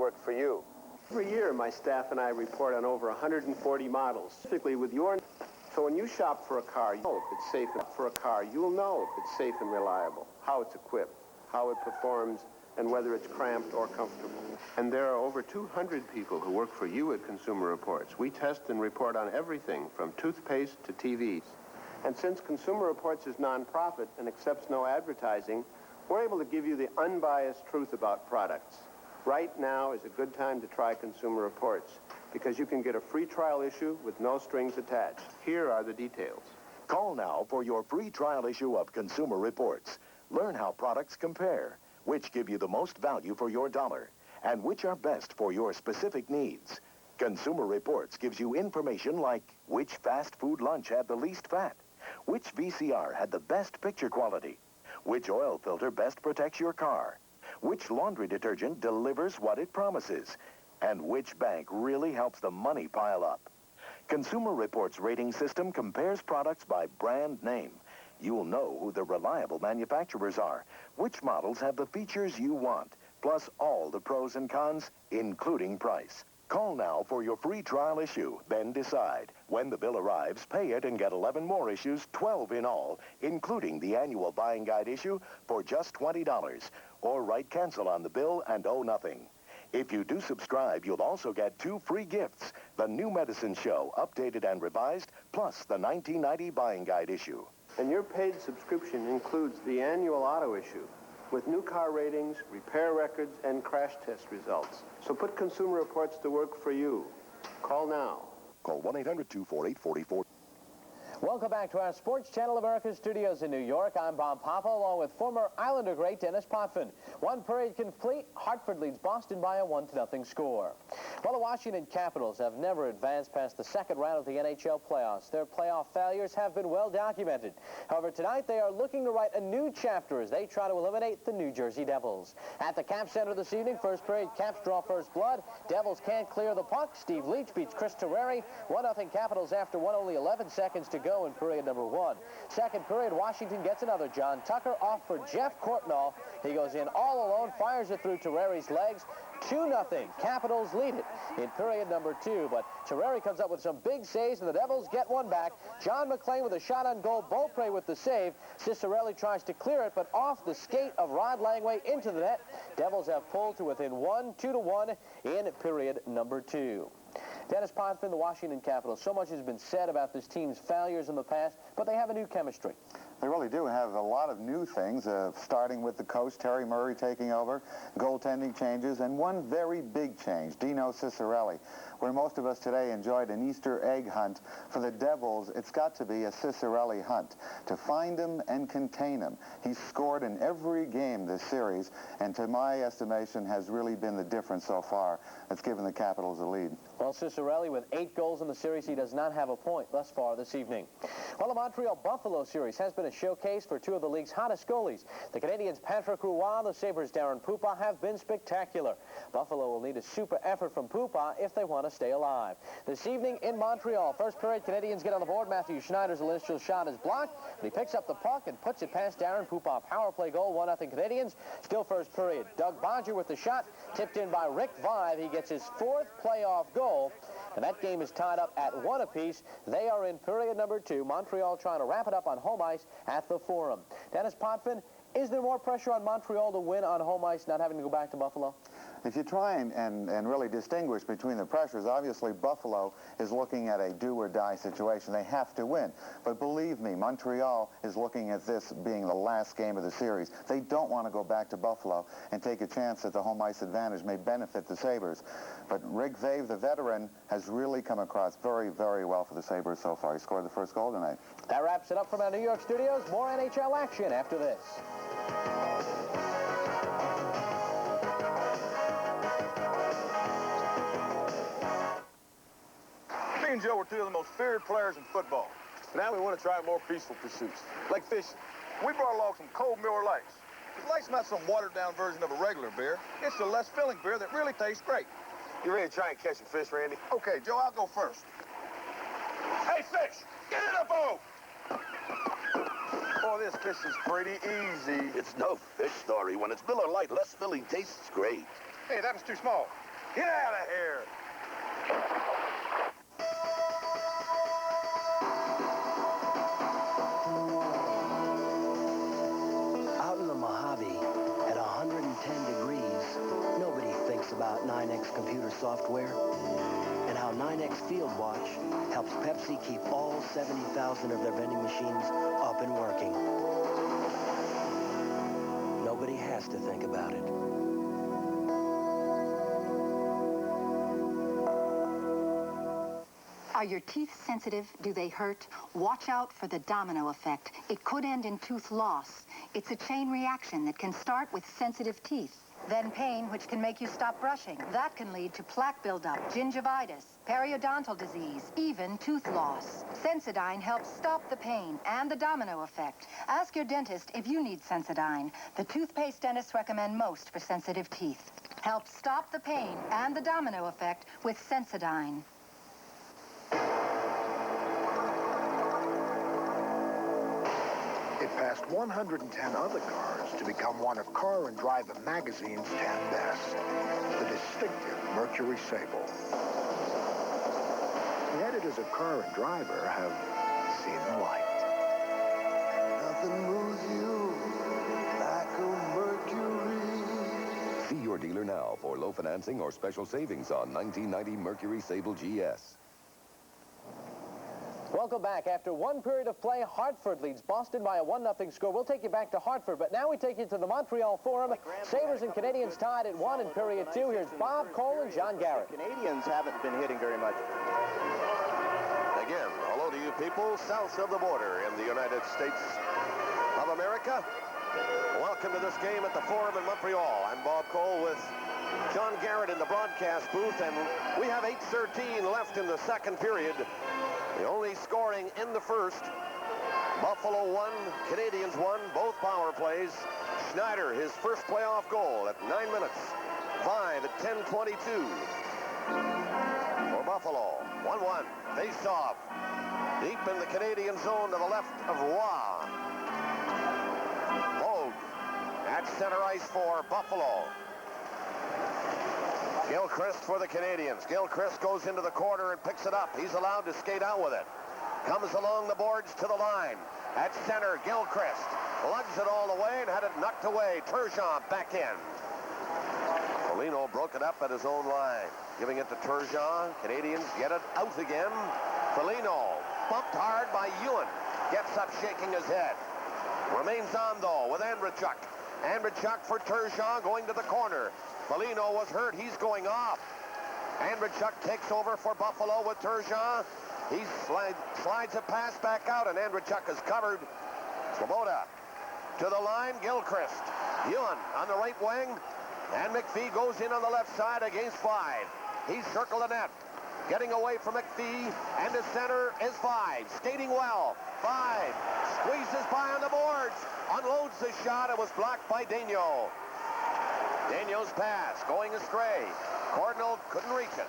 work for you. Every year, my staff and I report on over 140 models, specifically with your... So when you shop for a car, you know if it's safe for a car. You'll know if it's safe and reliable, how it's equipped, how it performs, and whether it's cramped or comfortable. And there are over 200 people who work for you at Consumer Reports. We test and report on everything from toothpaste to TVs. And since Consumer Reports is nonprofit and accepts no advertising, we're able to give you the unbiased truth about products. Right now is a good time to try Consumer Reports because you can get a free trial issue with no strings attached. Here are the details. Call now for your free trial issue of Consumer Reports. Learn how products compare, which give you the most value for your dollar, and which are best for your specific needs. Consumer Reports gives you information like which fast food lunch had the least fat, which VCR had the best picture quality, which oil filter best protects your car, which laundry detergent delivers what it promises, and which bank really helps the money pile up. Consumer Reports rating system compares products by brand name. You'll know who the reliable manufacturers are, which models have the features you want, plus all the pros and cons, including price. Call now for your free trial issue, then decide. When the bill arrives, pay it and get 11 more issues, 12 in all, including the annual buying guide issue for just $20. Or write cancel on the bill and owe nothing. If you do subscribe, you'll also get 2 free gifts: the New Medicine Show, updated and revised, plus the 1990 buying guide issue. And your paid subscription includes the annual auto issue with new car ratings, repair records, and crash test results. So put Consumer Reports to work for you. Call now. Call 1-800-248-44. Welcome back to our Sports Channel America studios in New York. I'm Bob Papa, along with former Islander great Dennis Potvin. One period complete. Hartford leads Boston by a 1-0 score. Well, the Washington Capitals have never advanced past the second round of the NHL playoffs. Their playoff failures have been well documented. However, tonight they are looking to write a new chapter as they try to eliminate the New Jersey Devils. At the Cap Center this evening, first period, Caps draw first blood. Devils can't clear the puck. Steve Leach beats Chris Terreri. 1-0 Capitals after only 11 seconds to go in period number 1. Second period, Washington gets another. John Tucker off for Jeff Courtnall. He goes in all alone, fires it through Terreri's legs. 2-0. Capitals lead it in period number 2, but Terreri comes up with some big saves, and the Devils get one back. John McClain with a shot on goal. Beaupre with the save. Cicerelli tries to clear it, but off the skate of Rod Langway into the net. Devils have pulled to within 2-1 in period number 2. Dennis Potvin, the Washington Capitals. So much has been said about this team's failures in the past, but they have a new chemistry. They really do have a lot of new things, starting with the coach, Terry Murray, taking over, goaltending changes, and one very big change, Dino Cicerelli. Where most of us today enjoyed an Easter egg hunt, for the Devils, it's got to be a Cicerelli hunt, to find him and contain him. He's scored in every game this series, and to my estimation has really been the difference so far that's given the Capitals a lead. Well, Cicerelli with 8 goals in the series, he does not have a point thus far this evening. Well, the Montreal-Buffalo series has been a showcase for 2 of the league's hottest goalies. The Canadiens' Patrick Roy, the Sabres' Darren Pupa have been spectacular. Buffalo will need a super effort from Pupa if they want to stay alive. This evening in Montreal, first period, Canadiens get on the board. Matthew Schneider's initial shot is blocked, but he picks up the puck and puts it past Darren Pupa. Power play goal, 1-0 Canadiens. Still first period. Doug Bodger with the shot, tipped in by Rick Vive. He gets his 4th playoff goal, and that game is tied up at 1 apiece. They are in period number 2. Montreal trying to wrap it up on home ice at the Forum. Dennis Potvin, is there more pressure on Montreal to win on home ice, not having to go back to Buffalo? If you try and really distinguish between the pressures, obviously Buffalo is looking at a do-or-die situation. They have to win. But believe me, Montreal is looking at this being the last game of the series. They don't want to go back to Buffalo and take a chance that the home ice advantage may benefit the Sabres. But Rick Vave, the veteran, has really come across very, very well for the Sabres so far. He scored the first goal tonight. That wraps it up from our New York studios. More NHL action after this. Me and Joe were 2 of the most feared players in football. Now we want to try more peaceful pursuits, like fishing. We brought along some cold Miller Lights. Light's not some watered-down version of a regular beer. It's a less filling beer that really tastes great. You ready to try and catch a fish, Randy? Okay, Joe, I'll go first. Hey, fish, get in the boat! Boy, this fish is pretty easy. It's no fish story. When it's Miller Lite, less filling tastes great. Hey, that was too small. Get out of here. Out in the Mojave, at 110 degrees, nobody thinks about 9X computer software and how 9X Field Watch helps Pepsi keep all 70,000 of their vending machines up and working. Nobody has to think about it. Are your teeth sensitive? Do they hurt? Watch out for the domino effect. It could end in tooth loss. It's a chain reaction that can start with sensitive teeth. Then pain, which can make you stop brushing. That can lead to plaque buildup, gingivitis, periodontal disease, even tooth loss. Sensodyne helps stop the pain and the domino effect. Ask your dentist if you need Sensodyne, the toothpaste dentists recommend most for sensitive teeth. Help stop the pain and the domino effect with Sensodyne. It passed 110 other cars to become one of Car and Driver magazine's 10 best. The distinctive Mercury Sable. The editors of Car and Driver have seen the light. Nothing moves you like a Mercury. See your dealer now for low financing or special savings on 1990 Mercury Sable GS. Welcome back. After one period of play, Hartford leads Boston by a 1-0 score. We'll take you back to Hartford, but now we take you to the Montreal Forum. Sabres and Canadians tied at 1 in period 2. Here's Bob Cole and John Garrett. Canadians haven't been hitting very much. Again, hello to you people south of the border in the United States of America. Welcome to this game at the Forum in Montreal. I'm Bob Cole with John Garrett in the broadcast booth, and we have 8:13 left in the second period. The only scoring in the first. Buffalo 1, Canadians 1, both power plays. Schneider, his first playoff goal at 9 minutes. 5 at 10:22. For Buffalo, 1-1. Face-off. Deep in the Canadian zone to the left of Roy. Vogue at center ice for Buffalo. Gilchrist for the Canadians. Gilchrist goes into the corner and picks it up. He's allowed to skate out with it. Comes along the boards to the line. At center, Gilchrist lugs it all the way and had it knocked away. Turgeon back in. Foligno broke it up at his own line. Giving it to Turgeon. Canadians get it out again. Foligno bumped hard by Ewan. Gets up shaking his head. Remains on though with Andrechuk. Andrechuk for Turgeon going to the corner. Foligno was hurt. He's going off. Andrechuk takes over for Buffalo with Turgeon. He slides a pass back out, and Andrechuk is covered. Swoboda to the line. Gilchrist. Ewan on the right wing. And McPhee goes in on the left side against 5. He's circled the net. Getting away from McPhee. And the center is 5. Skating well. 5. Squeezes by on the boards. Unloads the shot. It was blocked by Daigneault. Daigneault's pass going astray. Cordnell couldn't reach it.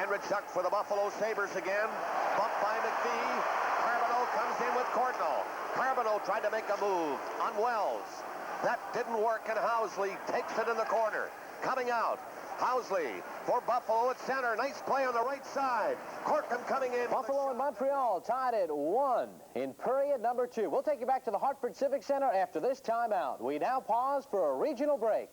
Andrechuk for the Buffalo Sabres again. Bumped by McPhee. Carbonneau comes in with Cordnell. Carbonneau tried to make a move on Wells. That didn't work, and Housley takes it in the corner. Coming out. Housley for Buffalo at center. Nice play on the right side. Corkum coming in. Buffalo and Montreal tied at 1 in period number 2. We'll take you back to the Hartford Civic Center after this timeout. We now pause for a regional break.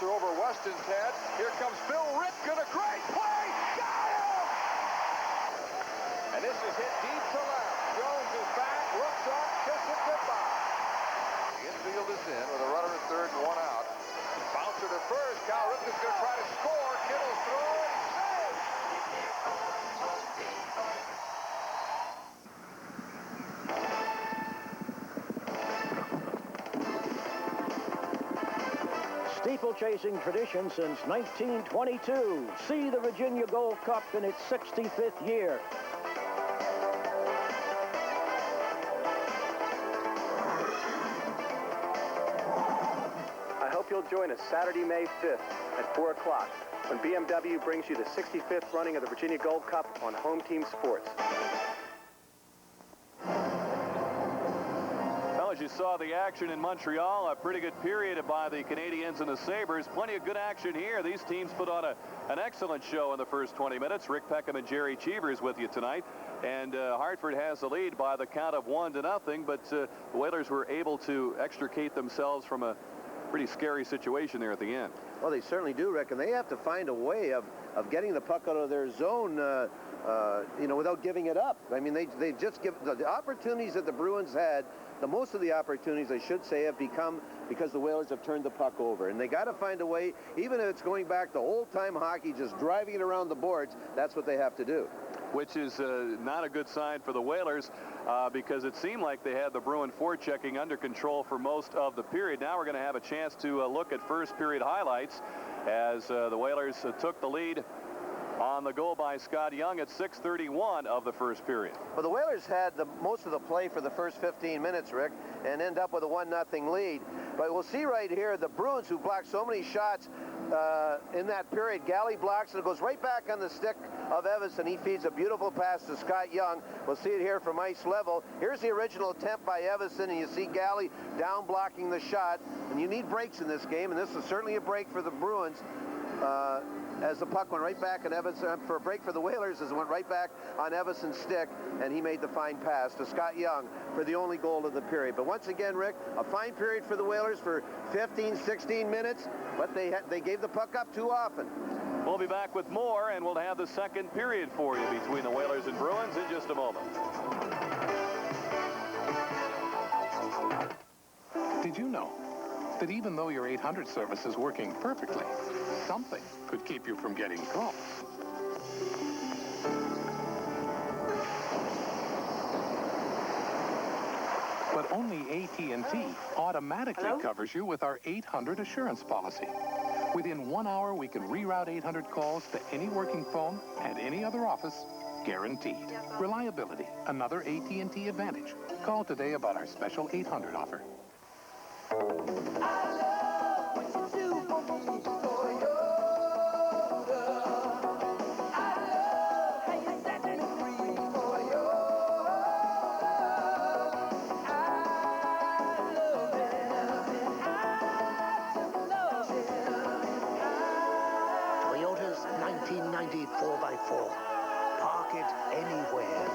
Over Weston's head. Here comes Bill Ripken, a great play. Got him! And this is hit deep to left. Jones is back, looks up, kiss it goodbye. The infield is in with a runner at third and 1 out. Bounce steeplechasing tradition since 1922. See the Virginia Gold Cup in its 65th year. I hope you'll join us Saturday, May 5th at 4 o'clock when BMW brings you the 65th running of the Virginia Gold Cup on Home Team Sports. Well, as you saw the action in Montreal, a pretty good period by the Canadiens and the Sabres. Plenty of good action here. These teams put on an excellent show in the first 20 minutes. Rick Peckham and Jerry Cheevers with you tonight. And Hartford has the lead by the count of 1-0, but the Whalers were able to extricate themselves from a pretty scary situation there at the end. Well, they certainly do, Rick, and they have to find a way of getting the puck out of their zone, without giving it up. I mean, they just give the opportunities that the Bruins had. Most of the opportunities, I should say, have become because the Whalers have turned the puck over. And they got to find a way, even if it's going back to old-time hockey, just driving it around the boards, that's what they have to do. Which is not a good sign for the Whalers because it seemed like they had the Bruin forechecking under control for most of the period. Now we're going to have a chance to look at first period highlights as the Whalers took the lead on the goal by Scott Young at 6:31 of the first period. Well, the Whalers had most of the play for the first 15 minutes, Rick, and end up with a 1-0 lead. But we'll see right here the Bruins, who blocked so many shots in that period. Galley blocks, and it goes right back on the stick of Evason. He feeds a beautiful pass to Scott Young. We'll see it here from ice level. Here's the original attempt by Evason, and you see Galley down blocking the shot. And you need breaks in this game, and this is certainly a break for the Bruins. As the puck went right back on Evason, for a break for the Whalers, as it went right back on Evason's stick, and he made the fine pass to Scott Young for the only goal of the period. But once again, Rick, a fine period for the Whalers for 15, 16 minutes, but they gave the puck up too often. We'll be back with more, and we'll have the second period for you between the Whalers and Bruins in just a moment. Did you know that even though your 800 service is working perfectly, something could keep you from getting calls? But only AT&T automatically covers you with our 800 assurance policy. Within 1 hour, we can reroute 800 calls to any working phone at any other office, guaranteed. Reliability, another AT&T advantage. Call today about our special 800 offer. Toyota's 1990 4x4. Park it anywhere.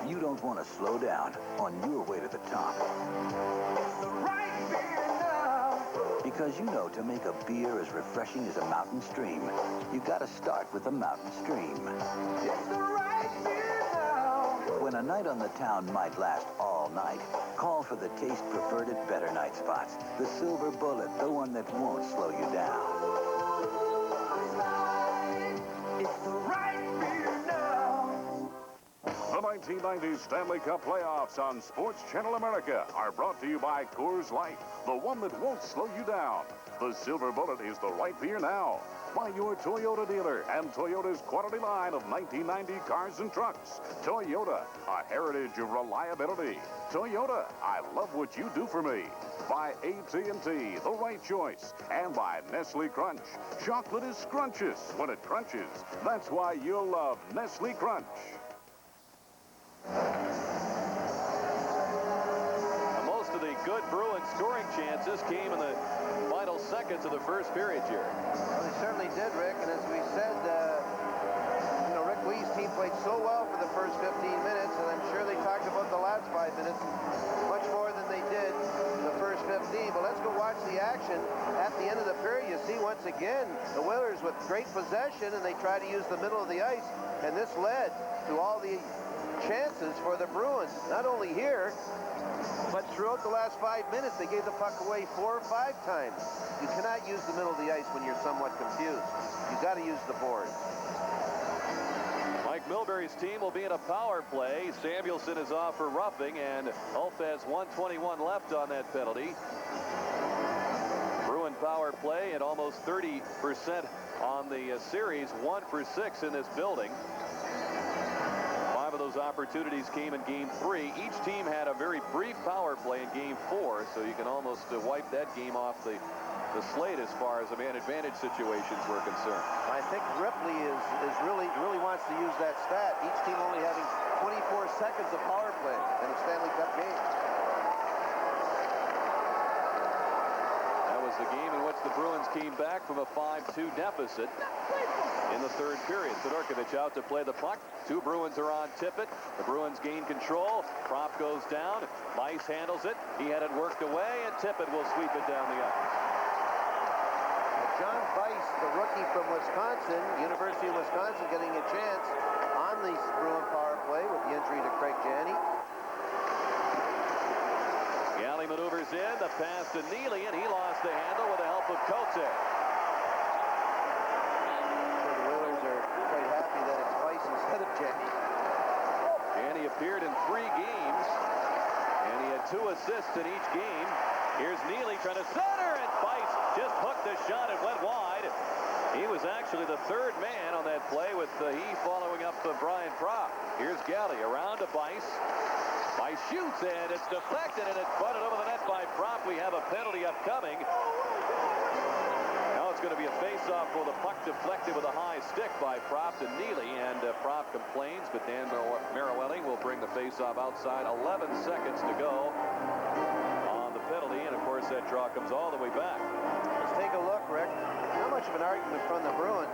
If you don't want to slow down on your way to the top. Because you know to make a beer as refreshing as a mountain stream, you gotta start with a mountain stream. When a night on the town might last all night, call for the taste preferred at better night spots. The Silver Bullet, the one that won't slow you down. It's the right beer now. The 1990 Stanley Cup playoffs on Sports Channel America are brought to you by Coors Light, the one that won't slow you down. The Silver Bullet is the right beer now. By your Toyota dealer and Toyota's quality line of 1990 cars and trucks. Toyota, a heritage of reliability. Toyota, I love what you do for me. By AT&T, the right choice. And by Nestle Crunch. Chocolate is scrumptious when it crunches. That's why you'll love Nestle Crunch. Most of the good Bruins scoring chances came in the final seconds of the first period, Jerry. Well, they certainly did, Rick, and as we said, Rick Wee's team played so well for the first 15 minutes, and I'm sure they talked about the last 5 minutes much more than they did the first 15. But let's go watch the action at the end of the period. You see, once again, the Whalers with great possession, and they try to use the middle of the ice, and this led to all the chances for the Bruins, not only here, but throughout the last 5 minutes. They gave the puck away 4 or 5 times. You cannot use the middle of the ice when you're somewhat confused. You got to use the boards. Mike Millbury's team will be in a power play. Samuelson is off for roughing, and Ulf has 1:21 left on that penalty. Bruin power play at almost 30% on the series, 1 for 6 in this building. 5 of those opportunities came in Game 3. Each team had a very brief power play in Game 4, so you can almost wipe that game off the slate as far as the man advantage situations were concerned. I think Ripley really wants to use that stat. Each team only having 24 seconds of power play in a Stanley Cup game. That was the game in which the Bruins came back from a 5-2 deficit in the third period. Sidorkovich out to play the puck. 2 Bruins are on Tippett. The Bruins gain control. Prop goes down. Weiss handles it. He had it worked away, and Tippett will sweep it down the ice. John Weiss, the rookie from Wisconsin, University of Wisconsin, getting a chance on the Bruin power play with the injury to Craig Janney. Galley maneuvers in, the pass to Neely, and he lost the handle with the help of Cote. So the Whalers are quite happy that it's Weiss instead of Janney. Janney appeared in 3 games, and he had 2 assists in each game. Here's Neely trying to center, and Weiss just hooked the shot. It went wide. He was actually the 3rd man on that play, with he following up Brian Prop. Here's Galley around to Weiss. Weiss shoots, and it's deflected, and it's butted over the net by Prop. We have a penalty upcoming. Now it's going to be a face-off for the puck deflected with a high stick by Prop to Neely, and Prop complains, but Dan Merriwedding will bring the face-off outside. 11 seconds to go on the penalty, and of course that draw comes all the way back. Let's take a look, Rick. Not much of an argument from the Bruins.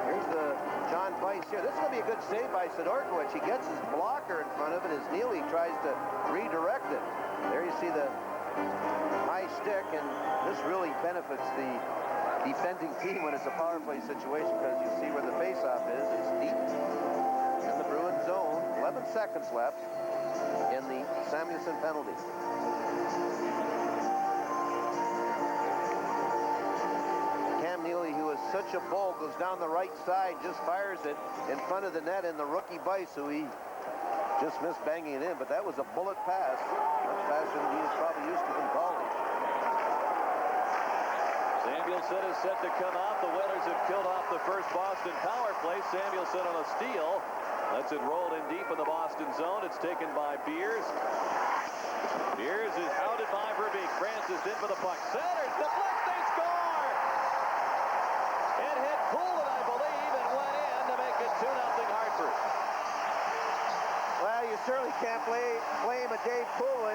Here's the John Weiss here. This is going to be a good save by Sidorkovich. He gets his blocker in front of it as Neely tries to redirect it. There you see the high stick, and this really benefits the defending team when it's a power play situation, because you see where the faceoff is. It's deep in the Bruins zone. 11 seconds left in the Samuelson penalty. Cam Neely, who is such a bull, goes down the right side, just fires it in front of the net, and the rookie Weiss, who he just missed banging it in, but that was a bullet pass, much faster than he is probably used to from college. Samuelson is set to come out. The Whalers have killed off the first Boston power play. Samuelson on a steal. Lets it roll in deep in the Boston zone. It's taken by Beers. Beers is hounded by Verbeek. Francis in for the puck. Centers, deflects, they score! It hit Poulin, I believe, and went in to make it 2-0 Hartford. Well, you certainly can't blame a Dave Poulin.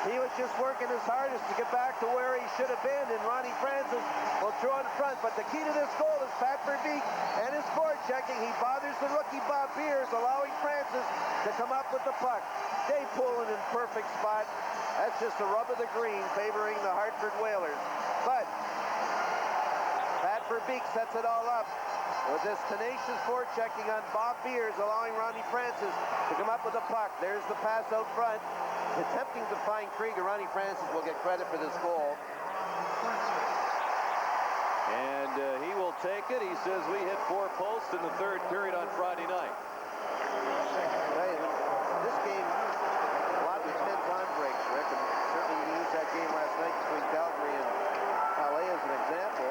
He was just working his hardest to get back to where he should have been, and Ronnie Francis will throw it in front. But the key to this goal is Pat Verbeek and his forechecking. He bothers the rookie Bob Beers, allowing Francis to come up with the puck. Dave Poulin in perfect spot. That's just a rub of the green favoring the Hartford Whalers. But Pat Verbeek sets it all up with this tenacious forechecking on Bob Beers, allowing Ronnie Francis to come up with the puck. There's the pass out front. Attempting to find Krieger. Ronnie Francis will get credit for this goal. And he will take it. He says we hit 4 posts in the third period on Friday night. This game, a lot depends on breaks, Rick. And certainly you used that game last night between Calgary and LA as an example.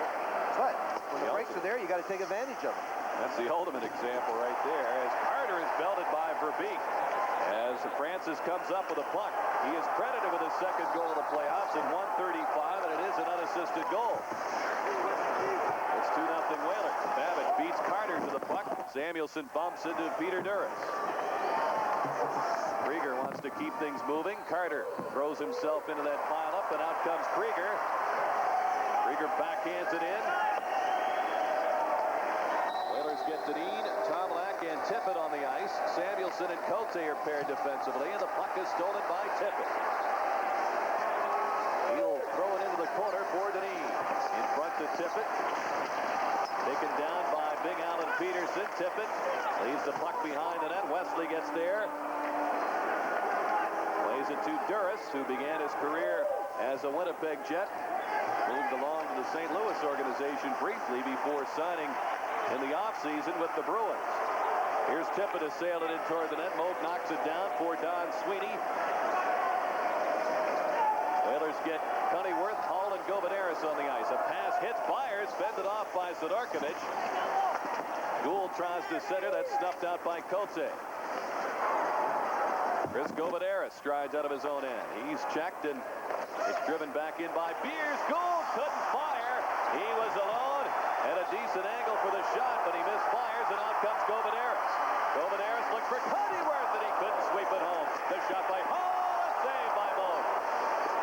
But when the breaks are there, you got to take advantage of them. That's the ultimate example right there, as Carter is belted by Verbeek. As Francis comes up with a puck, he is credited with his second goal of the playoffs at 1:35, and it is an unassisted goal. It's 2-0 Whalers. Babbitt beats Carter to the puck. Samuelson bumps into Peter Duras. Krieger wants to keep things moving. Carter throws himself into that pile-up, and out comes Krieger. Krieger backhands it in. Whalers get Deneen, Tomlak, and Tippett on the ice. Samuelson and Cote are paired defensively, and the puck is stolen by Tippett. He'll throw it into the corner for Deneen. In front to Tippett. Taken down by Big Alan Peterson. Tippett leaves the puck behind the net. Wesley gets there. Plays it to Duras, who began his career as a Winnipeg Jet. Moved along to the St. Louis organization briefly before signing in the offseason with the Bruins. Here's Tippett to sail it in toward the net. Moog knocks it down for Don Sweeney. Whalers get Cunnyworth, Hall, and Govineris on the ice. A pass hits, fires, fended off by Sidorkovich. Gould tries to center. That's snuffed out by Kote. Chris Govineris strides out of his own end. He's checked, and it's driven back in by Beers. Gould couldn't fire. He was alone, and a decent angle for the shot, but he misfires, and out comes Govineris. Govineris looked for Cunnyworth, and he couldn't sweep it home. The shot by Hall, a save by Moog.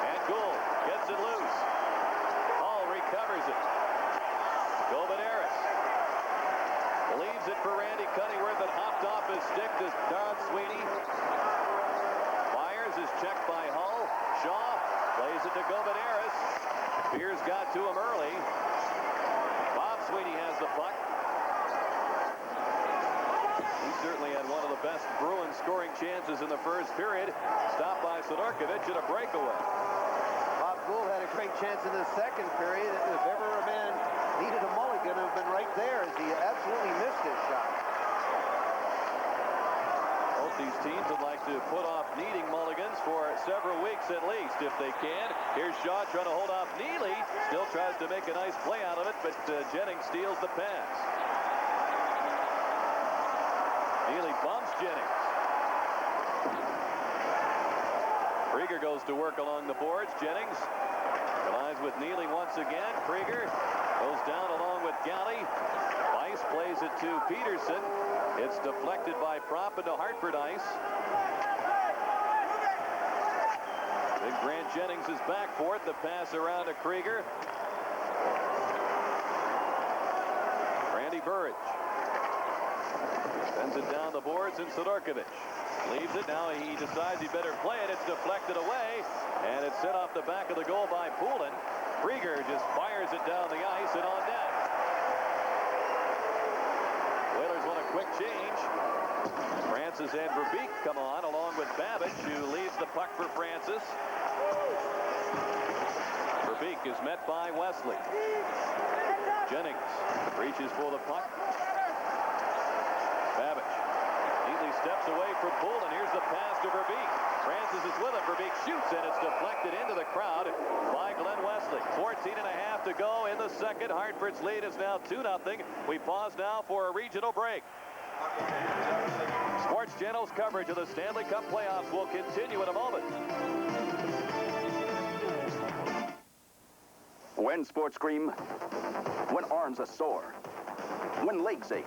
And Gould gets it loose. Hall recovers it. Govineris leaves it for Randy Cunnyworth, and hopped off his stick to Don Sweeney. Fires is checked by Hull. Shaw plays it to Govineris. Beers got to him early. Bob Sweeney has the puck. He certainly had one of the best Bruins scoring chances in the first period. Stopped by Sidorkovich at a breakaway. Bob Gould had a great chance in the second period. If ever a man needed a mulligan, it would have been right there, as he absolutely missed his shot. Both these teams would like to put off needing mulligans for several weeks at least, if they can. Here's Shaw trying to hold off Neely. Still tries to make a nice play out of it, but Jennings steals the pass. Neely bumps Jennings. Krieger goes to work along the boards. Jennings collides with Neely once again. Krieger goes down along with Galley. Weiss plays it to Peterson. It's deflected by Propp into Hartford ice. Big Grant Jennings is back for it. The pass around to Krieger. Randy Burridge sends it down the boards, and Sidorkovich leaves it. Now he decides he better play it. It's deflected away, and it's sent off the back of the goal by Poulin. Krieger just fires it down the ice and on net. Whalers want a quick change. Francis and Verbeek come on, along with Babbage, who leaves the puck for Francis. Verbeek is met by Wesley. Jennings reaches for the puck. Babbage neatly steps away from Poulin. Here's the pass to Verbeek. Francis is with him. Verbeek shoots, and it's deflected into the crowd by Glenn Wesley. 14.5 to go in the second. Hartford's lead is now 2-0. We pause now for a regional break. Sports Channel's coverage of the Stanley Cup playoffs will continue in a moment. When sports cream, when arms are sore, when legs ache,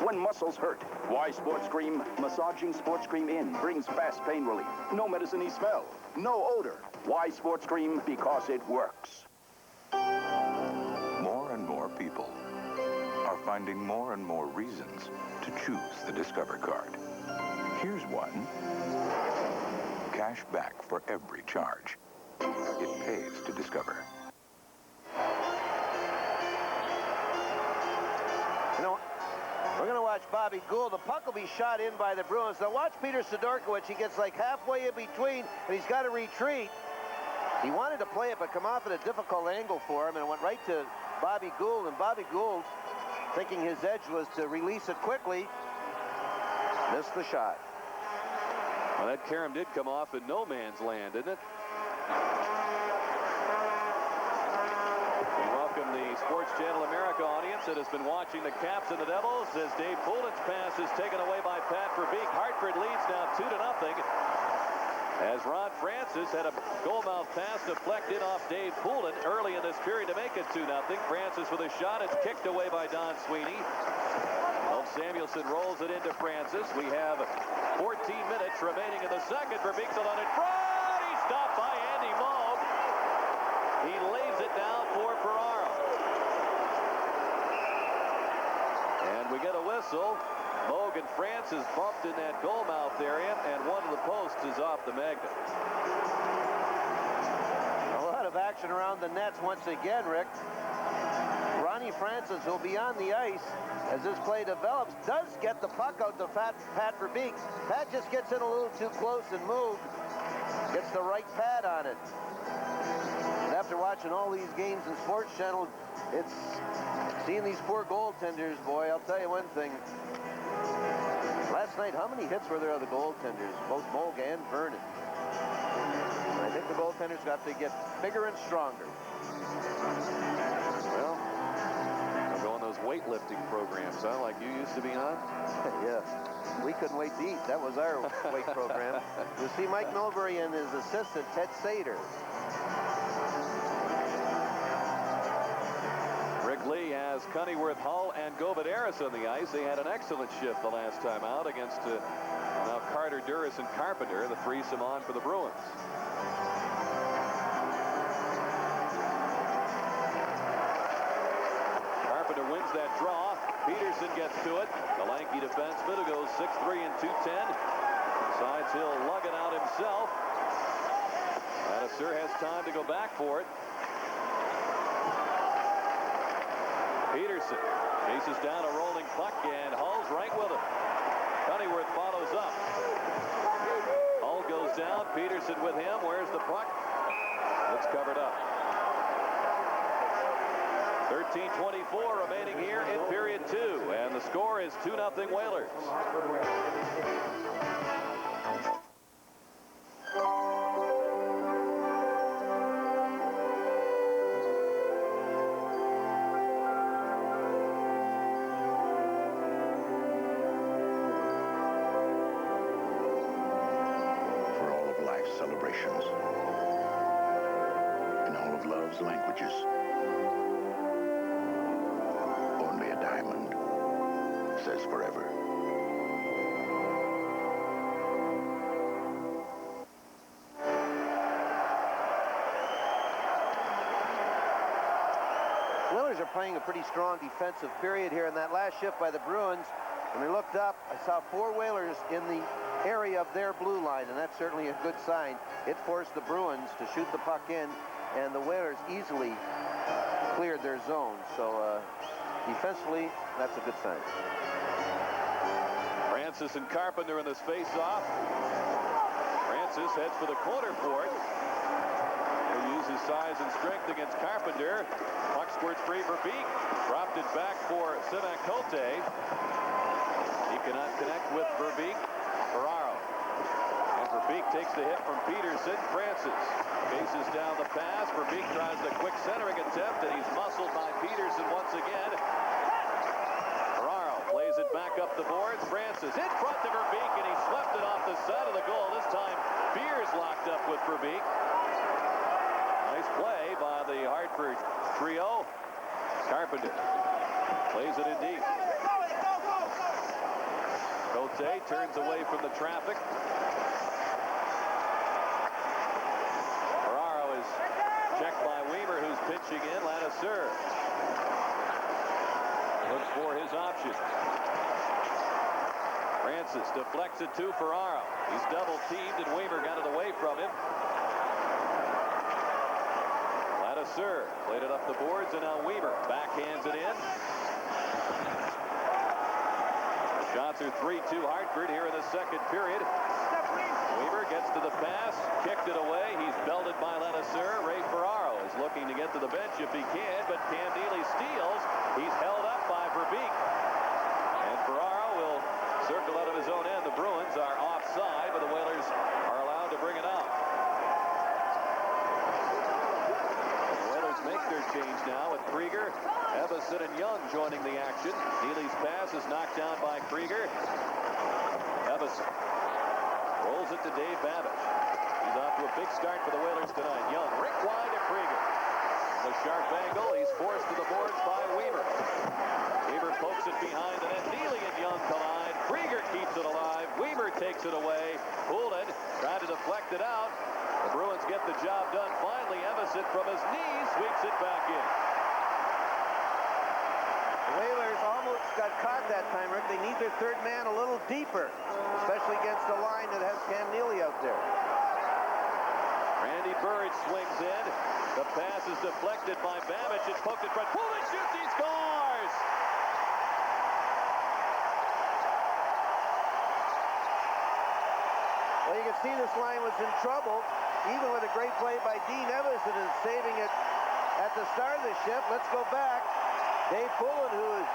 when muscles hurt, why Sports Cream? Massaging Sports Cream in brings fast pain relief. No medicine-y smell, no odor. Why Sports Cream? Because it works. More and more people are finding more and more reasons to choose the Discover card. Here's one. Cash back for every charge. It pays to Discover. You know, we're going to watch Bobby Gould. The puck will be shot in by the Bruins. Now watch Peter Sidorkovich. He gets like halfway in between, and he's got to retreat. He wanted to play it, but come off at a difficult angle for him, and it went right to Bobby Gould. And Bobby Gould, thinking his edge was to release it quickly, missed the shot. Well, that carom did come off in no man's land, didn't it? We welcome the Sports Channel America audience that has been watching the Caps and the Devils as Dave Poulin's pass is taken away by Pat Verbeek. Hartford leads now 2-0. As Ron Francis had a goal-mouth pass deflected off Dave Poulin early in this period to make it 2-0. Francis with a shot. It's kicked away by Don Sweeney. Well, Samuelson rolls it into Francis. We have 14 minutes remaining in the second. Verbeek's on in front. He's stopped by Andy Moog. He lays it down for Ferraro. And we get a whistle. Moog and Francis bumped in that goal mouth area, and one of the posts is off the magnet. A lot of action around the nets once again, Rick. Ronnie Francis will be on the ice as this play develops. Does get the puck out to Pat Verbeek. Pat just gets in a little too close, and Moog gets the right pad on it. And after watching all these games in Sports Channel, it's seeing these poor goaltenders, boy, I'll tell you one thing. last night, how many hits were there of the goaltenders, both Moog and Vernon? I think the goaltenders got to get bigger and stronger. Well, we're going those weightlifting programs, huh, like you used to be on? Yeah. We couldn't wait to eat. That was our weight program. You'll see Mike Milbury and his assistant, Ted Sater. Wrigley has Cunnyworth, Hull, and Govidaris on the ice. They had an excellent shift the last time out against now Carter, Duras, and Carpenter, the threesome on for the Bruins. Carpenter wins that draw. Peterson gets to it. The lanky defenseman who goes 6'3" and 210. Decides he'll lug it out himself. Ladouceur has time to go back for it. Peterson chases down a rolling puck, and Hull's right with him. Cunnyworth follows up. Hull goes down. Peterson with him. Where's the puck? It's covered up. 13:24 remaining here in period 2, and the score is 2-0 Whalers. For all of life's celebrations, in all of love's languages, only a diamond says forever. Whalers are playing a pretty strong defensive period here in that last shift by the Bruins. When I looked up, I saw 4 Whalers in the area of their blue line, and that's certainly a good sign. It forced the Bruins to shoot the puck in, and the Whalers easily cleared their zone. So defensively, that's a good sign. Francis and Carpenter in this face-off. Francis heads for the corner for it. He'll use his size and strength against Carpenter. Puck squirts free for Beek. Dropped it back for Sevacote. He cannot connect with Verbeek. Ferraro. And Verbeek takes the hit from Peterson. Francis chases down the pass. Verbeek tries the quick centering attempt, and he's muscled by Peterson once again. Ferraro plays it back up the boards. Francis in front of Verbeek, and he swept it off the side of the goal. This time, Beers locked up with Verbeek. Nice play by the Hartford trio. Carpenter plays it in deep. Cote turns away from the traffic. Ferraro is checked by Weimer, who's pitching in. Ladouceur looks for his option. Francis deflects it to Ferraro. He's double-teamed, and Weimer got it away from him. Ladouceur played it up the boards, and now Weimer backhands it in. Shots are 3-2 Hartford here in the second period. Weaver gets to the pass, kicked it away. He's belted by Ladouceur. Ray Ferraro is looking to get to the bench if he can, but Cam Neely steals. He's held up by Verbeek. And Ferraro will circle out of his own end. The Bruins are offside, but the Whalers are allowed to bring it out. The Whalers make their change now with Krieger, Evason, and Young joining the action. Neely's pass is knocked down by Krieger. Evason rolls it to Dave Babish. He's off to a big start for the Whalers tonight. Young, Rick wide to Krieger. The sharp angle, he's forced to the boards by Weaver. Weaver pokes it behind the net. Neely and Young collide. Krieger keeps it alive. Weaver takes it away. Poulin tried to deflect it out. The Bruins get the job done. Finally, Evason from his knees sweeps it back in. The Whalers almost got caught that time, Rick. They need their third man a little deeper, especially against the line that has Cam Neely out there. Randy Burridge swings in. The pass is deflected by Babish. It's poked in front. Poulin shoots. He scores! Well, you can see this line was in trouble, even with a great play by Dean Evason and saving it at the start of the shift. Let's go back. Dave Poulin, who is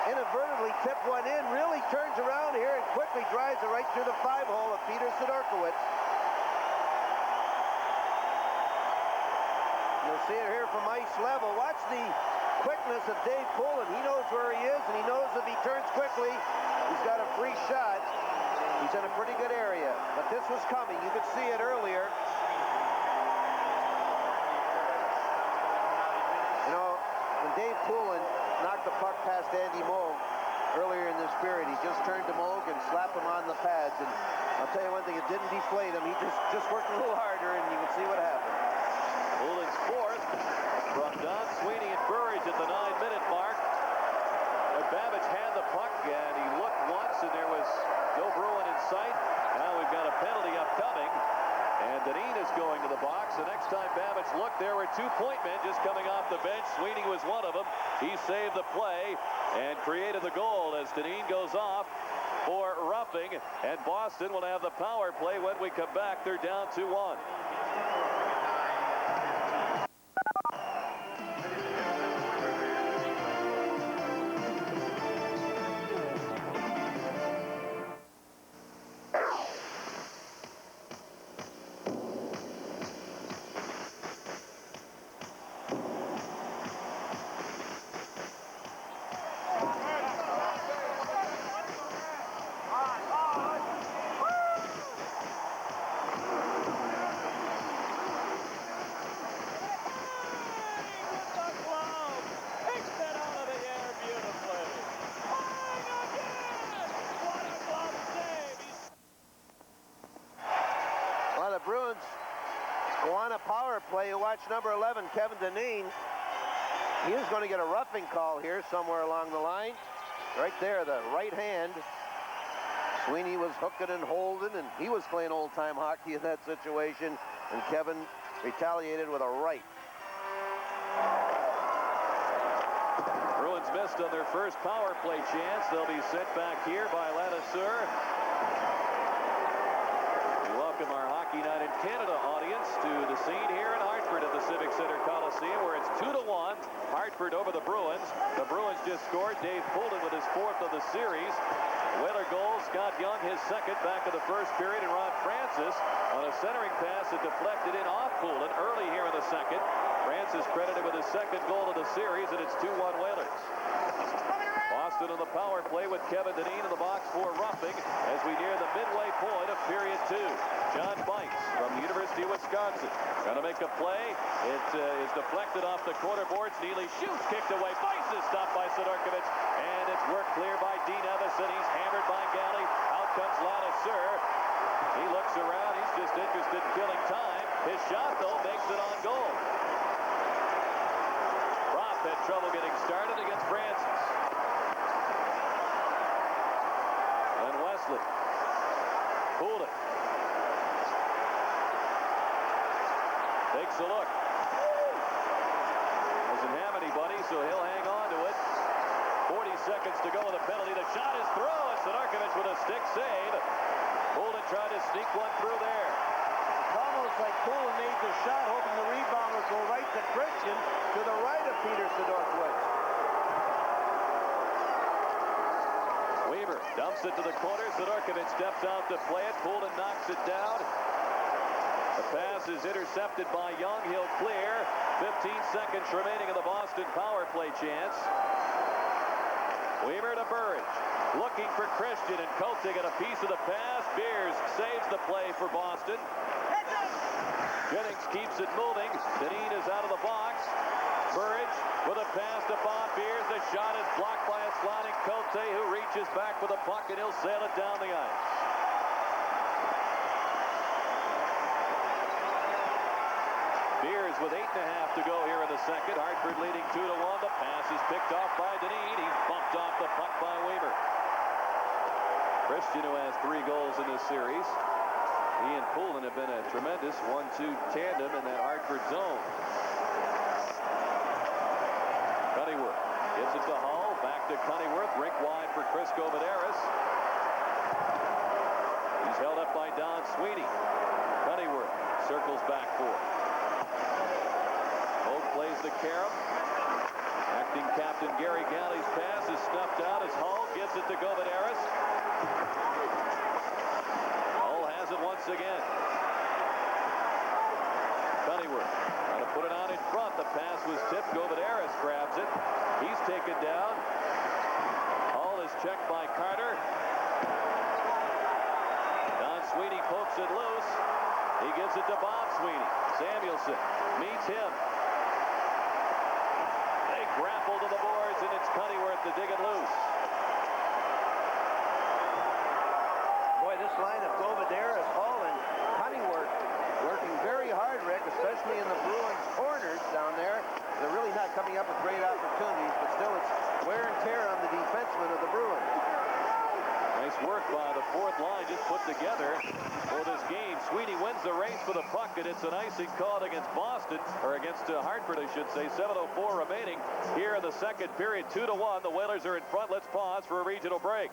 inadvertently tipped one in, really turns around here and quickly drives it right through the 5-hole of Peter Sidorkiewicz. You'll see it here from ice level. Watch the quickness of Dave Poulin. He knows where he is, and he knows if he turns quickly, he's got a free shot. He's in a pretty good area, but this was coming. You could see it earlier. You know, when Dave Poulin knocked the puck past Andy Moog earlier in this period, he just turned to Moog and slapped him on the pads, and I'll tell you one thing, it didn't deflate him. He just worked a little harder, and you can see what happened. Poulin's fourth from Don Sweeney and Burridge at the 9-minute mark. But Babbage had the puck, and he looked once, and there was no Bruin in sight. Now we've got a penalty upcoming, and Dineen is going to the box. The next time Babbage looked, there were 2 point men just coming off the bench. Sweeney was one of them. He saved the play and created the goal as Dineen goes off for roughing, and Boston will have the power play when we come back. They're down 2-1. The Bruins go on a power play. You watch number 11, Kevin Dineen. He is going to get a roughing call here somewhere along the line. Right there, the right hand. Sweeney was hooking and holding, and he was playing old-time hockey in that situation, and Kevin retaliated with a right. Bruins missed on their first power play chance. They'll be sent back here by Ladouceur. Welcome our Hockey Night in Canada audience to the scene here in Hartford at the Civic Center Coliseum, where it's 2-1. Hartford over the Bruins. The Bruins just scored. Dave Poulin with his 4th of the series. Whaler goal, Scott Young his 2nd back of the first period, and Ron Francis on a centering pass that deflected in off Poulin early here in the 2nd. Francis credited with his 2nd goal of the series, and it's 2-1 Whalers. Boston on the power play with Kevin Dineen in the box for roughing as we near the midway point of period 2. John Bites from the University of Wisconsin trying to make a play. It is deflected off the corner boards. Neely shoots, kicked away. Bites is stopped by Sidorkiewicz, and it's worked clear by Dean Evison. He's hammered by Galley. Out comes Ladouceur. He looks around. He's just interested in killing time. His shot, though, makes it on goal. Roth had trouble getting started against Francis. And Wesley. Poulin. Takes a look. Doesn't have anybody, so he'll hang on to it. 40 seconds to go with a penalty. The shot is through, and Sidorkiewicz with a stick save. Poulin tried to sneak one through there. It's almost like Poulin made the shot, hoping the rebound would go right to Christian, to the right of Peter Sidorkiewicz. Weaver dumps it to the corner. Sidorkiewicz steps out to play it. Poulin knocks it down. The pass is intercepted by Young. He'll clear. 15 seconds remaining in the Boston power play chance. Weaver to Burridge. Looking for Christian, and Cote got a piece of the pass. Beers saves the play for Boston. Jennings keeps it moving. Dineen is out of the box. Burridge with a pass to Bob Beers. The shot is blocked by a sliding Cote, who reaches back for the puck, and he'll sail it down the ice. Beers with 8.5 to go here in the 2nd. Hartford leading 2-1. The pass is picked off by Dineen. He's bumped off the puck by Weaver. Christian, who has 3 goals in this series. He and Poulin have been a tremendous 1-2 tandem in that Hartford zone. Cunnyworth gives it to Hull. Back to Cunnyworth. Rink wide for Crisco Medeiros. He's held up by Don Sweeney. Cunnyworth circles back for it. Plays the carom. Back to Acting captain Gary Galley's pass is snuffed out as Hull gives it to Govidaris. Hull has it once again. Cunningham trying to put it on in front. The pass was tipped. Govidaris grabs it. He's taken down. Hull is checked by Carter. Don Sweeney pokes it loose. He gives it to Bob Sweeney. Samuelson meets him. They grapple to the boards, and it's Cunningham to dig it loose. Boy, this line of Govidaris, Hull, and Cunningham working very hard, Rick, especially in the Bruins corners down there. They're really not coming up with great opportunities, but still it's wear and tear on the defensemen of the Bruins. Nice work by the fourth line, just put together for this game. Sweeney wins the race for the puck, and it's an icing called against Boston, or against Hartford, I should say. 7:04 remaining here in the second period. 2-1. The Whalers are in front. Let's pause for a regional break.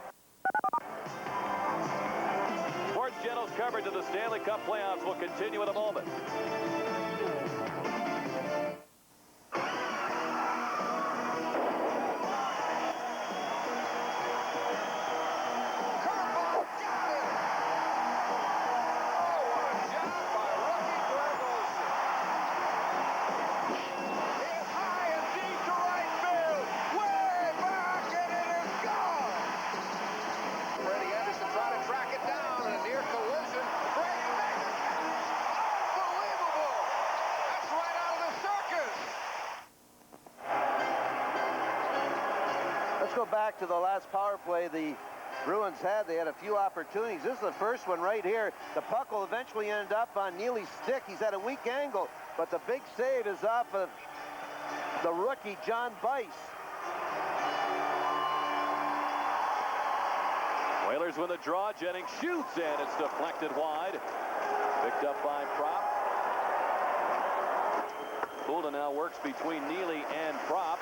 Sports Channel's coverage of the Stanley Cup playoffs will continue in a moment. Let's go back to the last power play the Bruins had. They had a few opportunities. This is the first one right here. The puck will eventually end up on Neely's stick. He's at a weak angle, but the big save is off of the rookie, John Bice. Whalers win the draw. Jennings shoots, and it's deflected wide. Picked up by Prop. Poulda now works between Neely and Prop.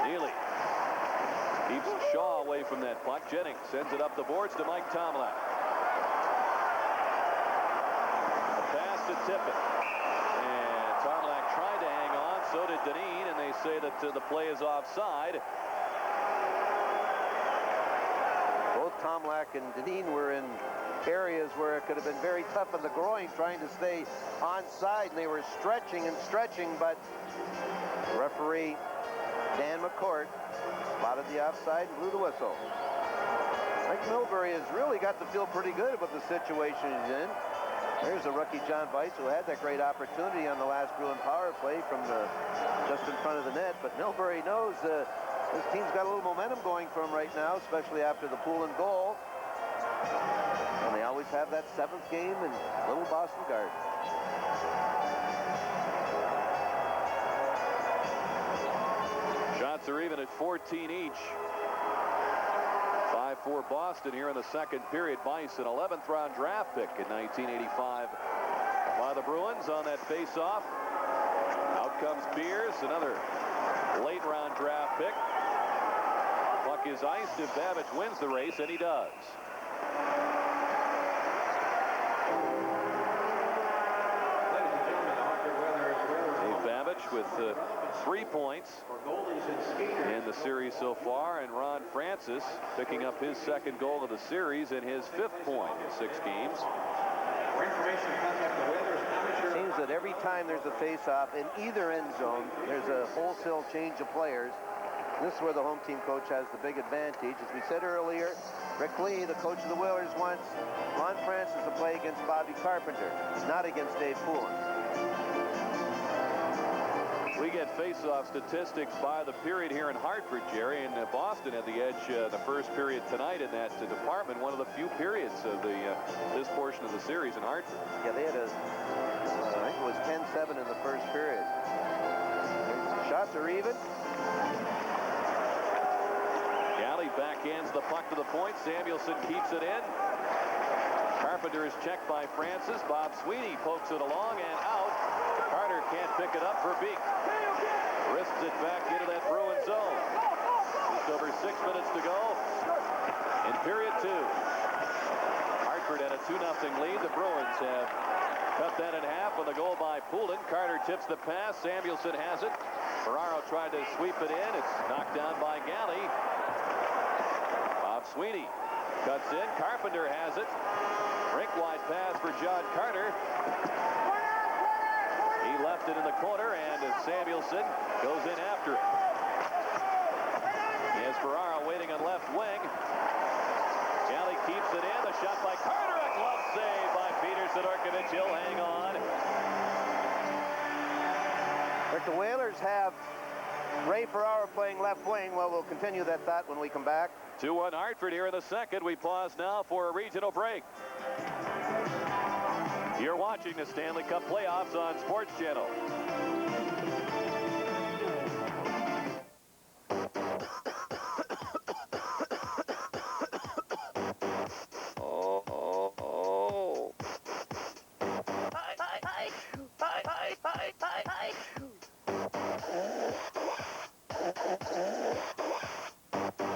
Neely keeps Shaw away from that puck. Jennings sends it up the boards to Mike Tomlak. A pass to Tippett. And Tomlak tried to hang on. So did Dineen, and they say that the play is offside. Both Tomlak and Dineen were in areas where it could have been very tough on the groin trying to stay onside, and they were stretching and stretching, but referee Dan McCourt spotted the offside and blew the whistle. Mike Milbury has really got to feel pretty good about the situation he's in. There's the rookie John Bice, who had that great opportunity on the last Bruin power play from just in front of the net, but Milbury knows this team's got a little momentum going for him right now, especially after the Poulin goal. And they always have that seventh game in Little Boston Garden. Shots are even at 14 each. 5-4 Boston here in the second period. Bice, an 11th round draft pick in 1985 by the Bruins on that face-off. Out comes Beers, another late round draft pick. Puck is iced if Babbage wins the race, and he does. Dave Babbage with 3 points in the series so far, and Ron Francis picking up his second goal of the series and his 5th point in 6 games. It seems that every time there's a face-off in either end zone, there's a wholesale change of players. This is where the home team coach has the big advantage. As we said earlier, Rick Lee, the coach of the Whalers, wants Ron Francis to play against Bobby Carpenter, not against Dave Poulin. We get face-off statistics by the period here in Hartford, Jerry, and Boston had the edge the first period tonight in that department. One of the few periods of this portion of the series in Hartford. Yeah, they had I think it was 10-7 in the first period. Shots are even. Galley backhands the puck to the point. Samuelson keeps it in. Carpenter is checked by Francis. Bob Sweeney pokes it along and out. Carter can't pick it up for Beek. Wrists it back into that Bruin zone. Just over 6 minutes to go in period 2. Hartford had a 2-0 lead. The Bruins have cut that in half with a goal by Poulin. Carter tips the pass. Samuelson has it. Ferraro tried to sweep it in. It's knocked down by Galley. Bob Sweeney cuts in. Carpenter has it. Rink-wide pass for John Carter. He left it in the corner, and Samuelson goes in after it. Here's Ferraro waiting on left wing. Galley keeps it in. The shot by Carter. A glove save by Peter Sidorkovich. He'll hang on. But the Whalers have Ray Ferraro playing left wing. Well, we'll continue that thought when we come back. 2-1 Hartford here in the second. We pause now for a regional break. You're watching the Stanley Cup playoffs on Sports Channel.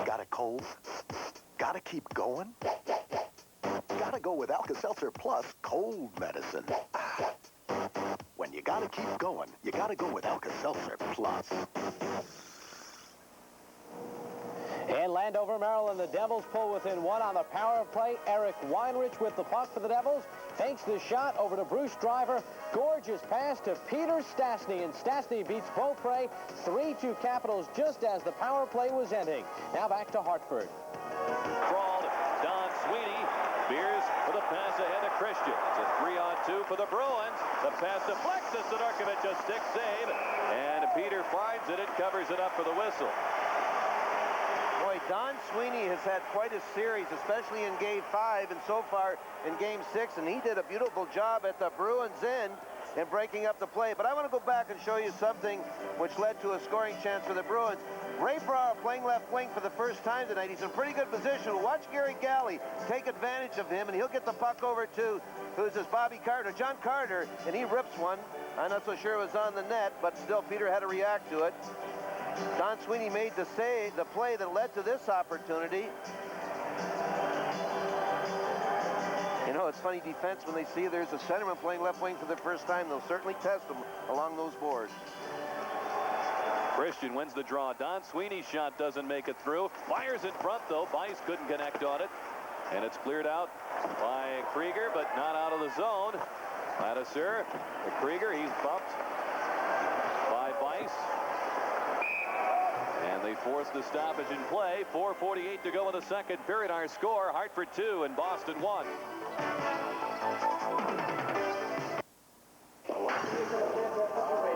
Got a cold? Gotta keep going? Gotta go with Alka-Seltzer Plus cold medicine. When you gotta keep going, you gotta go with Alka-Seltzer Plus. In Landover, Maryland, the Devils pull within one on the power play. Eric Weinrich with the puck for the Devils. Takes the shot over to Bruce Driver. Gorgeous pass to Peter Stastny, and Stastny beats Beaupre 3-2 Capitals just as the power play was ending. Now back to Hartford. Crawled. Don Sweeney. Beers for the pass ahead of Christian. It's a 3-on-2 for the Bruins. The pass deflects to Sidorkovich, a stick save. And Peter finds it and covers it up for the whistle. Boy, Don Sweeney has had quite a series, especially in Game 5 and so far in Game 6. And he did a beautiful job at the Bruins end in breaking up the play. But I want to go back and show you something which led to a scoring chance for the Bruins. Ray Ferraro playing left wing for the first time tonight. He's in pretty good position. Watch Gary Galley take advantage of him, and he'll get the puck over to, who's this, Bobby Carter, John Carter, and he rips one. I'm not so sure it was on the net, but still Peter had to react to it. Don Sweeney made the play that led to this opportunity. You know, it's funny, defense, when they see there's a centerman playing left wing for the first time, they'll certainly test him along those boards. Christian wins the draw. Don Sweeney's shot doesn't make it through. Fires in front, though. Bice couldn't connect on it. And it's cleared out by Krieger, but not out of the zone. Ladouceur, Krieger, he's bumped by Bice. And they force the stoppage in play. 4:48 to go in the second period. Our score, Hartford 2 and Boston 1.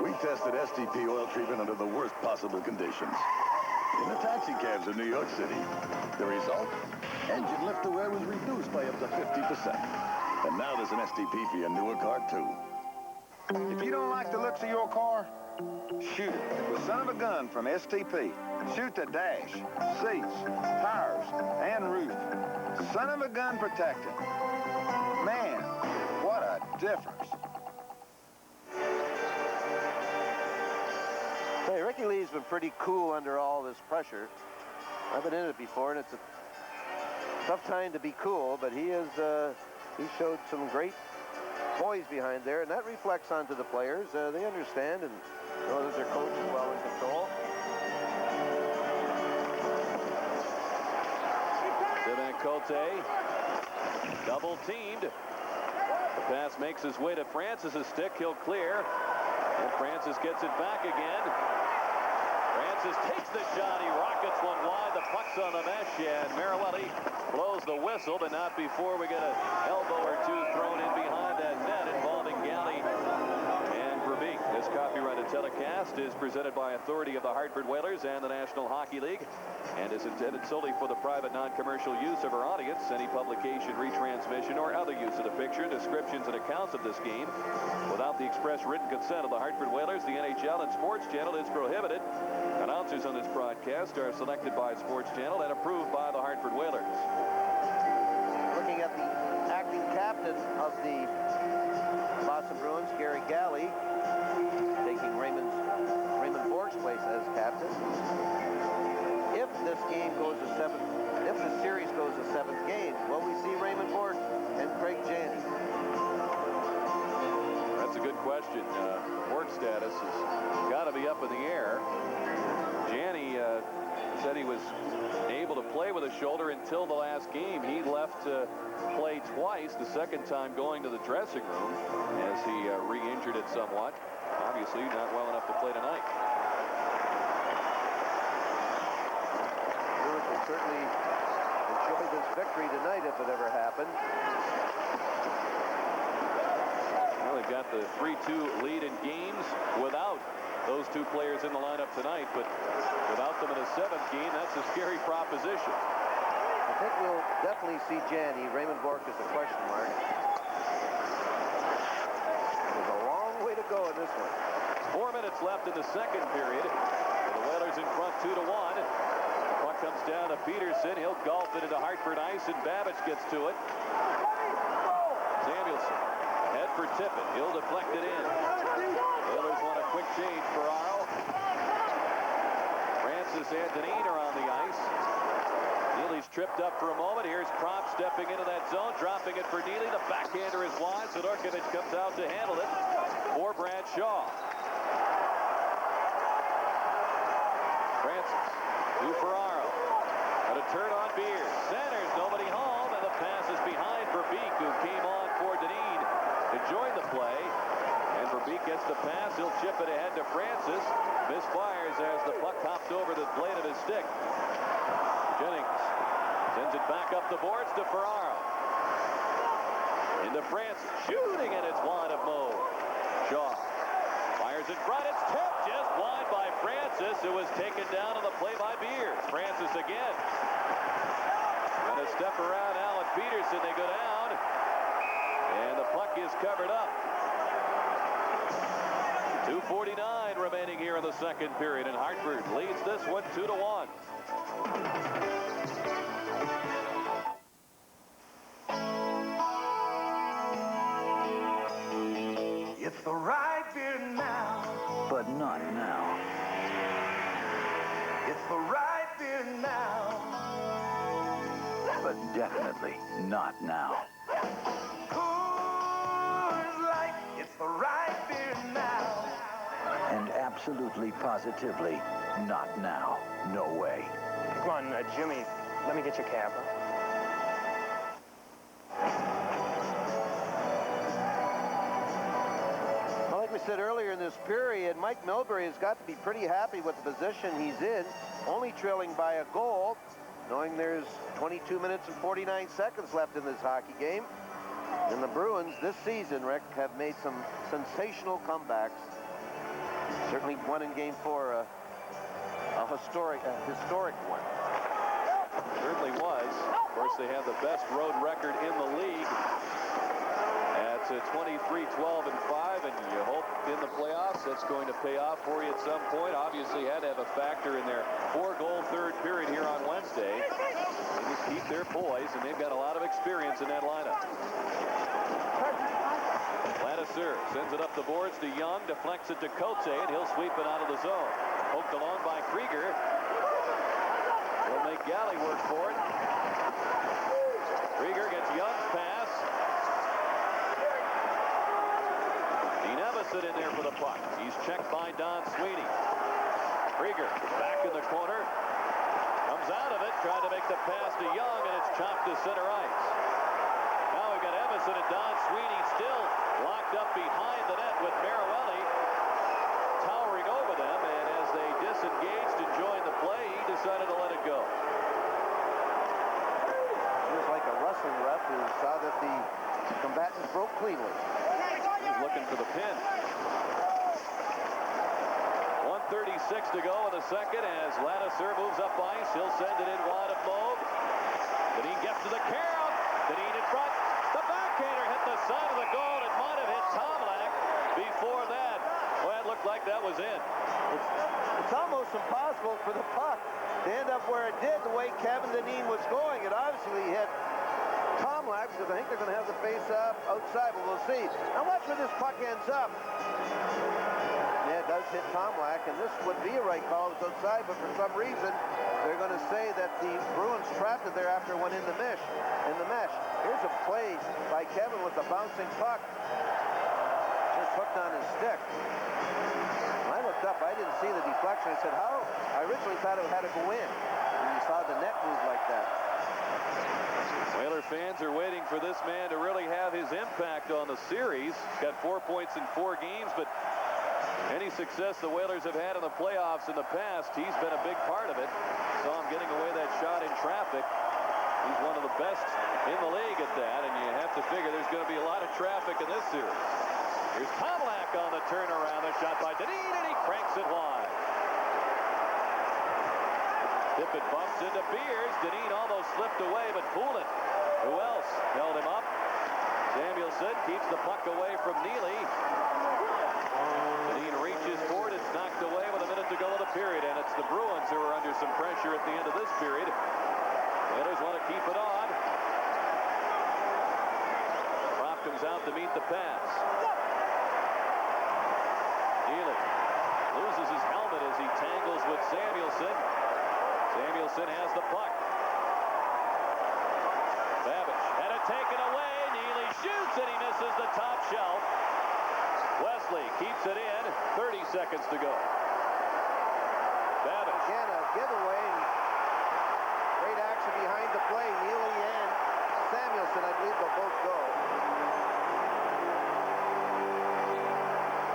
We tested STP oil treatment under the worst possible conditions. In the taxi cabs of New York City. The result? Engine lift to wear was reduced by up to 50%. And now there's an STP for your newer car, too. If you don't like the looks of your car, shoot it with Son of a Gun from STP. Shoot the dash, seats, tires, and roof. Son of a Gun protecting. Man, what a difference. Hey, Ricky Lee's been pretty cool under all this pressure. I've been in it before, and it's a tough time to be cool, but he showed some great poise behind there, and that reflects onto the players. They understand and know that their coach is well in control. Sylvain Cote, double teamed. The pass makes his way to Francis' stick. He'll clear. And Francis gets it back again. Francis takes the shot. He rockets one wide. The puck's on the mesh, and Marawelli blows the whistle, but not before we get an elbow or two thrown in behind that net involving Galley and Verbeek. This copyrighted telecast is presented by authority of the Hartford Whalers and the National Hockey League and is intended solely for the private non-commercial use of our audience. Any publication, retransmission, or other use of the picture, descriptions, and accounts of this game without the express written consent of the Hartford Whalers, the NHL, and Sports Channel is prohibited. Announcers on this broadcast are selected by Sports Channel and approved by the Hartford Whalers. Looking at the acting captain of the Boston Bruins, Gary Galley, taking Raymond Borg's place as captain. If this game goes to if the series goes to 7th game, will we see Raymond Borg and Craig Janney? question. Work status has got to be up in the air. Janney said he was able to play with a shoulder until the last game. He left to play twice, the second time going to the dressing room as he re-injured it somewhat. Obviously not well enough to play tonight. Bruins will certainly enjoy this victory tonight if it ever happened. Well, they've got the 3-2 lead in games without those two players in the lineup tonight, but without them in a seventh game, that's a scary proposition. I think we'll definitely see Janney. Raymond Bourque is a question mark. There's a long way to go in this one. 4 minutes left in the second period. The Whalers in front 2-1. The puck comes down to Peterson. He'll golf it into Hartford ice, and Babbage gets to it. Samuelson ahead for Tippett. He'll deflect it in. Whalers want a quick change for Arl. Francis and Deneen are on the ice. Neely's tripped up for a moment. Here's Prop stepping into that zone, dropping it for Neely. The backhander is wide. Sidorkovich comes out to handle it for Brad Shaw. Francis, 2 for Arl. Got a turn on Beers. Centers, nobody home, and the pass is behind Verbeek, who came on for Deneen to join the play. And Verbeek gets the pass. He'll chip it ahead to Francis. Misfires as the puck hops over the blade of his stick. Jennings sends it back up the boards to Ferraro. Into Francis. Shooting, and it's wide of Moe. Shaw fires in front. It's tipped just wide by Francis, who was taken down on the play by Beers. Francis again. And a step around Alan Peterson. They go down. And the puck is covered up. 2:49 remaining here in the second period, and Hartford leads this one 2-1. It's the right beer now, But not now. it's the right beer now. But definitely not now. Coors Light, it's the right beer now. And absolutely positively not now. No way. Come on, Jimmy, let me get your cab. Well, like we said earlier in this period, Mike Milbury has got to be pretty happy with the position he's in, only trailing by a goal, knowing there's 22 minutes and 49 seconds left in this hockey game. And the Bruins this season, Rick, have made some sensational comebacks. Certainly one in Game 4, a historic one. Certainly was. Of course, they have the best road record in the league. That's 23-12-5, and you hope in the playoffs that's going to pay off for you at some point. Obviously had to have a factor in their 4-goal third period here on Wednesday. They just keep their poise, and they've got a lot of experience in that lineup. Ladouceur sends it up the boards to Young, deflects it to Cote, and he'll sweep it out of the zone. Poked along by Krieger. He'll make Galley work for it. Krieger gets Young's pass. Dean Evison in there for the puck. He's checked by Don Sweeney. Krieger back in the corner. Comes out of it, trying to make the pass to Young, and it's chopped to center ice. Now we've got Evison and Don Sweeney still locked up behind the net with Maruelli towering over them, and as they disengaged and joined the play, he decided to let it go. It was like a wrestling ref who saw that the combatants broke cleanly. He's looking for the pin. 1:36 to go in the second as Ladouceur moves up ice. He'll send it in wide of Moog. Deneen gets to the count. Deneen in front. The backhander hit the side of the goal. It might have hit Tomlak before that. Well, it looked like that was in. It's almost impossible for the puck to end up where it did the way Kevin Deneen was going. It obviously hit Tomlak because I think they're going to have the face-up outside, but we'll see. Now watch where this puck ends up. Yeah, it does hit Tomlak, and this would be a right call. It's outside, but for some reason, they're going to say that the Bruins trapped it there after it went in the mesh. Here's a play by Kevin with the bouncing puck. Just hooked on his stick. When I looked up, I didn't see the deflection. I said, how? I originally thought it had to go in. And you saw the net move like that. Whaler fans are waiting for this man to really have his impact on the series. He's got 4 points in 4 games, but any success the Whalers have had in the playoffs in the past, he's been a big part of it. Saw him getting away that shot in traffic. He's one of the best in the league at that, and you have to figure there's going to be a lot of traffic in this series. Here's Tomlak on the turnaround. A shot by Dineen, and he cranks it wide. Tippett bumps into Beers. Dineen almost slipped away, but Poulin, who else, held him up. Samuelson keeps the puck away from Neely. Dineen reaches forward. It's knocked away with a minute to go in the period, and it's the Bruins who are under some pressure at the end of this period. Whalers want to keep it on. Propp comes out to meet the pass. Neely loses his helmet as he tangles with Samuelson. Samuelson has the puck. Babbage had it taken away. Neely shoots and he misses the top shelf. Wesley keeps it in. 30 seconds to go. Babbage. Again, a giveaway. Great action behind the play. Neely and Samuelson, I believe, will both go.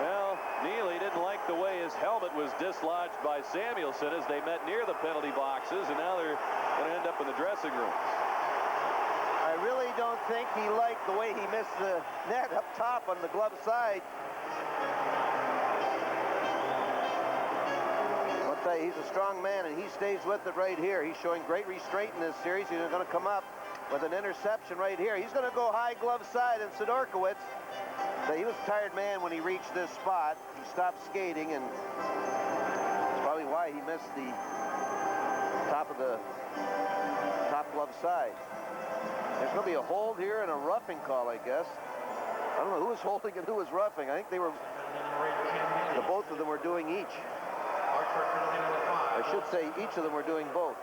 Well, Neely didn't like the way his helmet was dislodged by Samuelson as they met near the penalty boxes, and now they're going to end up in the dressing room. I really don't think he liked the way he missed the net up top on the glove side. I'll tell you, he's a strong man, and he stays with it right here. He's showing great restraint in this series. He's going to come up with an interception right here. He's going to go high glove side, and Sidorkiewicz, he was a tired man when he reached this spot. He stopped skating, and that's probably why he missed the top glove side. There's going to be a hold here and a roughing call, I guess. I don't know who was holding and who was roughing. I think they were, both of them were doing each. I should say each of them were doing both.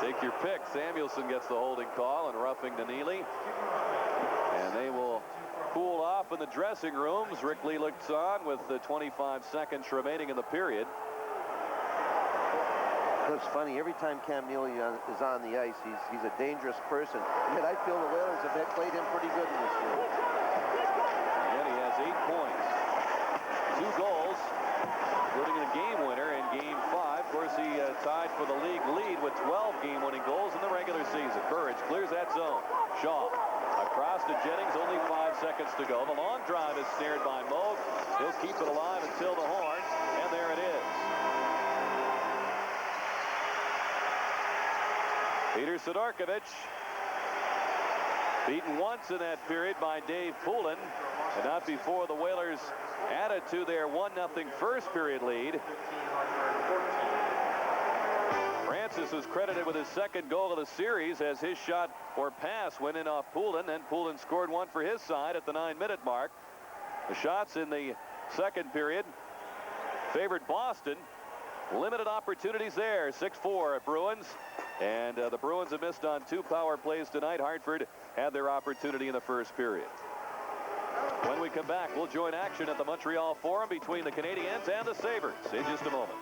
Take your pick. Samuelson gets the holding call and roughing to Neely. And they will cool off in the dressing rooms. Rick Lee looks on with the 25 seconds remaining in the period. It's funny, every time Cam Neely is on the ice, he's a dangerous person. Yet I feel the Whalers have played him pretty good in this series. And he has 8 points. 2 goals, including a game winner in Game 5. Of course, he tied for the league lead with 12 game-winning goals in the regular season. Courage clears that zone. Shaw across to Jennings, only 5 seconds to go. The long drive is snared by Moog. He'll keep it alive until the horn, and there it is. Peter Sidorkiewicz beaten once in that period by Dave Poulin, and not before the Whalers added to their 1-0 first period lead. Francis was credited with his second goal of the series as his shot or pass went in off Poulin. Then Poulin scored one for his side at the 9-minute mark. The shots in the second period favored Boston. Limited opportunities there. 6-4 Bruins. And the Bruins have missed on 2 power plays tonight. Hartford had their opportunity in the first period. When we come back, we'll join action at the Montreal Forum between the Canadiens and the Sabres in just a moment.